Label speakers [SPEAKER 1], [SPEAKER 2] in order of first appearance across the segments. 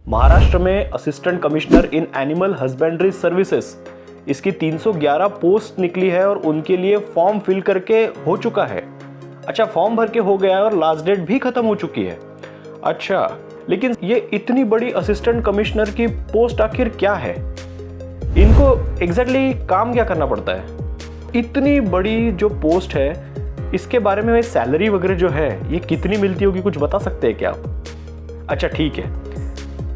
[SPEAKER 1] महाराष्ट्र में assistant commissioner in animal husbandry services, इसकी 311 post निकली है और उनके लिए फॉर्म फिल करके हो चुका है। अच्छा, फॉर्म भर के हो गया है और लास्ट डेट भी खत्म हो चुकी है। अच्छा, लेकिन ये इतनी बड़ी असिस्टेंट कमिश्नर की पोस्ट आखिर क्या है? इनको एग्जैक्टली काम क्या करना पड़ता है? इतनी बड़ी जो पोस्ट है इसके बारे में सैलरी वगैरह जो है ये कितनी मिलती होगी, कुछ बता सकते हैं क्या आप? अच्छा ठीक है,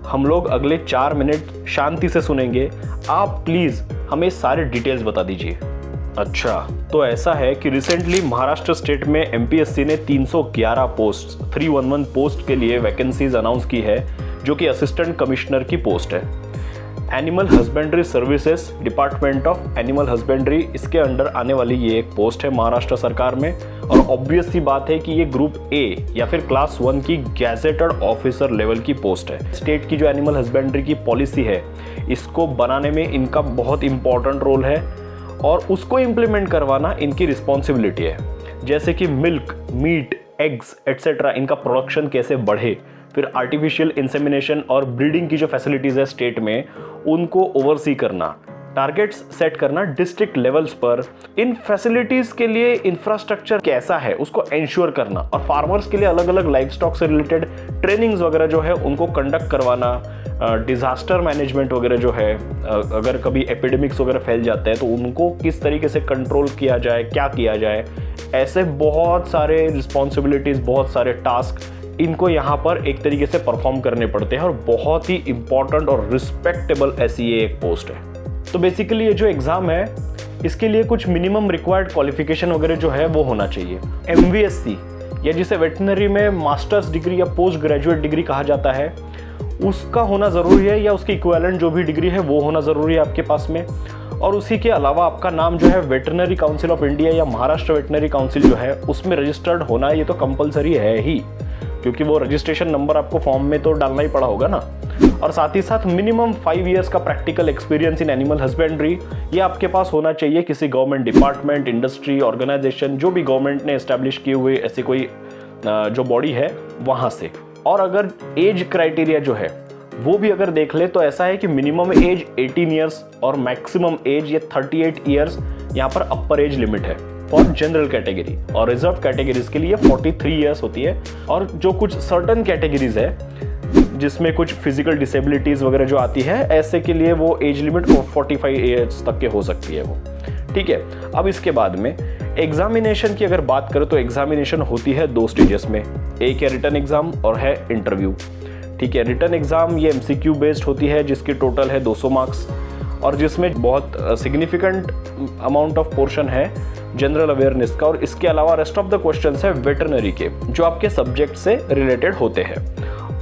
[SPEAKER 1] हम लोग अगले 4 मिनट शांति से सुनेंगे, आप प्लीज हमें सारे डिटेल्स बता दीजिए। अच्छा, तो ऐसा है कि रिसेंटली महाराष्ट्र स्टेट में एमपीएससी ने 311 पोस्ट 311 पोस्ट के लिए वैकेंसीज अनाउंस की है, जो कि असिस्टेंट कमिश्नर की पोस्ट है। Animal husbandry services, department of animal husbandry, इसके अंडर आने वाली ये एक पोस्ट है महाराष्ट्र सरकार में। और ऑब्वियस सी बात है कि ये ग्रुप ए या फिर क्लास 1 की गैजेटेड ऑफिसर लेवल की पोस्ट है। स्टेट की जो एनिमल हस्बेंड्री की पॉलिसी है इसको बनाने में इनका बहुत इंपॉर्टेंट रोल है और उसको इम्प्लीमेंट करवाना इनकी रिस्पॉन्सिबिलिटी है। जैसे कि मिल्क, मीट, एग्स एटसेट्रा, इनका प्रोडक्शन कैसे बढ़े, फिर आर्टिफिशियल इंसेमिनेशन और ब्रीडिंग की जो फैसिलिटीज़ है स्टेट में उनको ओवरसी करना, टारगेट्स सेट करना डिस्ट्रिक्ट लेवल्स पर, इन फैसिलिटीज़ के लिए इंफ्रास्ट्रक्चर कैसा है उसको इंश्योर करना, और फार्मर्स के लिए अलग अलग लाइफ स्टॉक से रिलेटेड ट्रेनिंग्स वगैरह जो है उनको कंडक्ट करवाना, डिज़ास्टर मैनेजमेंट वगैरह जो है, अगर कभी एपिडेमिक्स वगैरह फैल जाते हैं तो उनको किस तरीके से कंट्रोल किया जाए, क्या किया जाए, ऐसे बहुत सारे रिस्पॉन्सिबिलिटीज़, बहुत सारे टास्क इनको यहाँ पर एक तरीके से परफॉर्म करने पड़ते हैं और बहुत ही इंपॉर्टेंट और रिस्पेक्टेबल ऐसी ये एक पोस्ट है। तो बेसिकली ये जो एग्ज़ाम है इसके लिए कुछ मिनिमम रिक्वायर्ड क्वालिफिकेशन वगैरह जो है वो होना चाहिए। MVSC या जिसे वेटनरी में मास्टर्स डिग्री या पोस्ट ग्रेजुएट डिग्री कहा जाता है उसका होना ज़रूरी है, या उसकी इक्विवेलेंट जो भी डिग्री है वो होना ज़रूरी है आपके पास में। और उसी के अलावा आपका नाम जो है वेटनरी काउंसिल ऑफ इंडिया या महाराष्ट्र वेटनरी काउंसिल जो है उसमें रजिस्टर्ड होना ये तो कंपलसरी है ही, क्योंकि वो रजिस्ट्रेशन नंबर आपको फॉर्म में तो डालना ही पड़ा होगा ना। और साथ ही साथ मिनिमम 5 इयर्स का practical experience in animal husbandry ये आपके पास होना चाहिए, किसी गवर्नमेंट डिपार्टमेंट, इंडस्ट्री, ऑर्गेनाइजेशन, जो भी गवर्नमेंट ने एस्टैब्लिश किए हुए ऐसी कोई जो बॉडी है वहाँ से। और अगर एज क्राइटेरिया जो है वो भी अगर देख ले तो ऐसा है कि मिनिमम एज 18 ईयर्स और मैक्सिमम एज ये 38 ईयर्स यहाँ पर अपर एज लिमिट है फॉर जनरल कैटेगरी, और रिजर्व कैटेगरीज के लिए 43 ईयर्स होती है। और जो कुछ सर्टन कैटेगरीज है जिसमें कुछ फिजिकल डिसेबिलिटीज वगैरह जो आती है, ऐसे के लिए वो एज लिमिट 45 ईयर्स तक के हो सकती है वो। ठीक है, अब इसके बाद में एग्जामिनेशन की अगर बात करें तो एग्जामिनेशन होती है 2 स्टेजेस में, एक है रिटन एग्जाम और है इंटरव्यू। ठीक है, रिटन एग्जाम ये MCQ बेस्ड होती है जिसकी टोटल है 200 मार्क्स और जिसमें बहुत सिग्निफिकेंट अमाउंट ऑफ पोर्शन है जनरल अवेयरनेस का, और इसके अलावा रेस्ट ऑफ द क्वेश्चंस है वेटरनरी के जो आपके सब्जेक्ट से रिलेटेड होते हैं।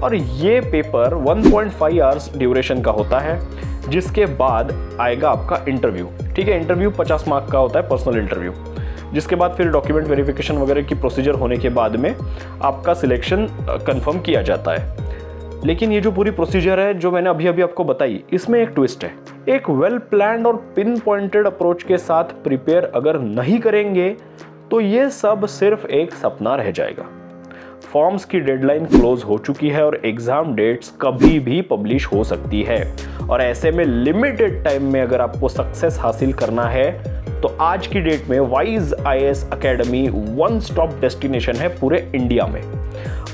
[SPEAKER 1] और ये पेपर 1.5 आवर्स ड्यूरेशन का होता है, जिसके बाद आएगा आपका इंटरव्यू। ठीक है, इंटरव्यू 50 मार्क का होता है, पर्सनल इंटरव्यू, जिसके बाद फिर डॉक्यूमेंट वेरिफिकेशन वगैरह की प्रोसीजर होने के बाद में आपका सिलेक्शन कंफर्म किया जाता है। लेकिन ये जो पूरी प्रोसीजर है जो मैंने अभी अभी आपको बताई, इसमें एक ट्विस्ट है। एक वेल प्लान्ड और पिन पॉइंटेड अप्रोच के साथ प्रिपेयर अगर नहीं करेंगे तो ये सब सिर्फ एक सपना रह जाएगा। फॉर्म्स की डेडलाइन क्लोज हो चुकी है और एग्जाम डेट्स कभी भी पब्लिश हो सकती है, और ऐसे में लिमिटेड टाइम में अगर आपको सक्सेस हासिल करना है तो आज की डेट में wise IAS academy one stop destination है पूरे इंडिया में।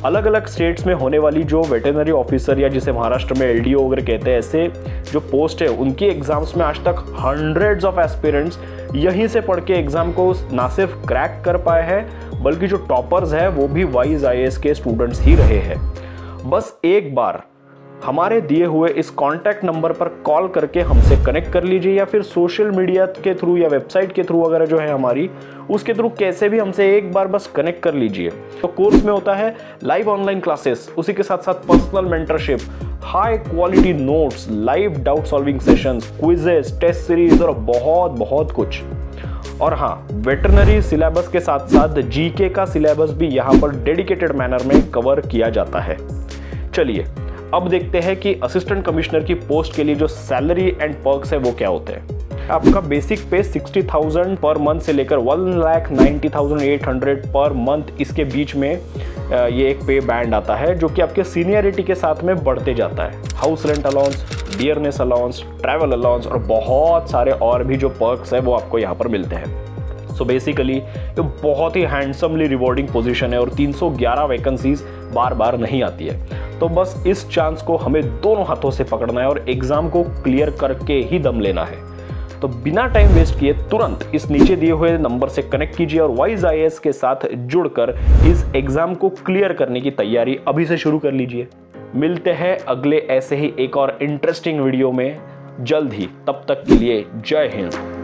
[SPEAKER 1] अलग अलग स्टेट्स में होने वाली जो वेटरनरी ऑफिसर या जिसे महाराष्ट्र में LDO वगैरह कहते हैं, ऐसे जो पोस्ट है उनकी एग्जाम्स में आज तक हंड्रेड्स ऑफ एस्पिरेंट्स यहीं से पढ़ के एग्जाम को ना सिर्फ क्रैक कर पाए हैं बल्कि जो टॉपर्स है वो भी वाइज IAS के स्टूडेंट्स ही रहे हैं। बस एक बार हमारे दिए हुए इस कॉन्टैक्ट नंबर पर कॉल करके हमसे कनेक्ट कर लीजिए, या फिर सोशल मीडिया के थ्रू या वेबसाइट के थ्रू वगैरह जो है हमारी, उसके थ्रू कैसे भी हमसे एक बार बस कनेक्ट कर लीजिए। तो कोर्स में होता है लाइव ऑनलाइन क्लासेस, उसी के साथ साथ personal mentorship, high quality notes, live doubt solving sessions, quizzes, test series और बहुत बहुत कुछ। और हाँ, वेटरनरी सिलेबस के साथ साथ GK का सिलेबस भी यहाँ पर डेडिकेटेड मैनर में कवर किया जाता है। चलिए अब देखते हैं कि असिस्टेंट कमिश्नर की पोस्ट के लिए जो सैलरी एंड पर्क्स है वो क्या होते हैं। आपका बेसिक पे 60,000 पर मंथ से लेकर 1,90,800 पर मंथ, इसके बीच में ये एक पे बैंड आता है जो कि आपके सीनियरिटी के साथ में बढ़ते जाता है। House rent allowance, dearness allowance, travel allowance और बहुत सारे और भी जो पर्क्स है वो आपको यहाँ पर मिलते हैं। सो बेसिकली ये बहुत ही हैंडसमली रिवॉर्डिंग पोजीशन है और 311 वैकेंसीज बार बार नहीं आती है। तो बस इस चांस को हमें दोनों हाथों से पकड़ना है और एग्जाम को क्लियर करके ही दम लेना है। तो बिना टाइम वेस्ट किए तुरंत इस नीचे दिए हुए नंबर से कनेक्ट कीजिए और वाइज IAS के साथ जुड़कर इस एग्जाम को क्लियर करने की तैयारी अभी से शुरू कर लीजिए। मिलते हैं अगले ऐसे ही एक और इंटरेस्टिंग वीडियो में जल्द ही। तब तक के लिए जय हिंद।